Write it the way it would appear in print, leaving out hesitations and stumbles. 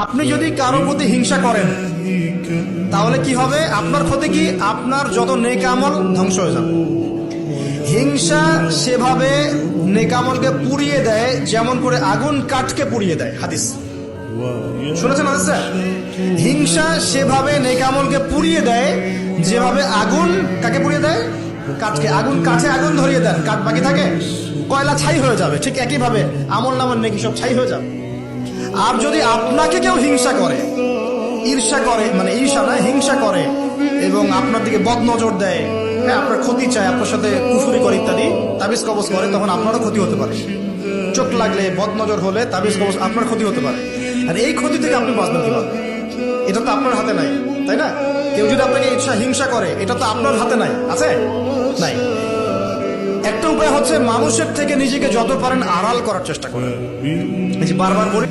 আপনি যদি কারোর প্রতি হিংসা করেন তাহলে কি হবে? আপনার ক্ষতি কি? আপনার যত নেক আমল ধ্বংস হয়ে যাবে। হিংসা সেভাবে নেক আমলকে পুড়িয়ে দেয় যেমন করে আগুন কাঠকে পুড়িয়ে দেয়। হাদিস শুনেছেন হাদিস? হিংসা সেভাবে নেক আমলকে পুড়িয়ে দেয় যেভাবে আগুন কাকে পুড়িয়ে দেয়? কাঠকে। আগুন কাঠে আগুন ধরিয়ে দেন, কাঠ বাকি থাকে, কয়লা ছাই হয়ে যাবে। ঠিক একই ভাবে আমল নামার নেকি সব ছাই হয়ে যাবে। আর যদি আপনাকে কেউ হিংসা করে, ঈর্ষা করে, মানে ঈর্ষা না, হিংসা করে এবং আপনার দিকে বদ নজর দেয়, হ্যাঁ, আপনার ক্ষতি চায়, আপনার সাথে কুফুরি করে ইত্যাদি, তাবিজ কবজ করে, তখন আপনারও ক্ষতি হতে পারে। চোখ লাগলে, বদ নজর হলে, তাবিজ কবজ, আপনার ক্ষতি হতে পারে। আর এই ক্ষতি থেকে আপনি বাঁচবেন কিভাবে? এটা তো আপনার হাতে নাই, তাই না? কেউ যদি আপনাকে ঈর্ষা হিংসা করে, এটা তো আপনার হাতে নাই, আছে? নাই। একটা উপায় হচ্ছে মানুষের থেকে নিজেকে যত পারেন আড়াল করার চেষ্টা করেন। এই যে বারবার বলি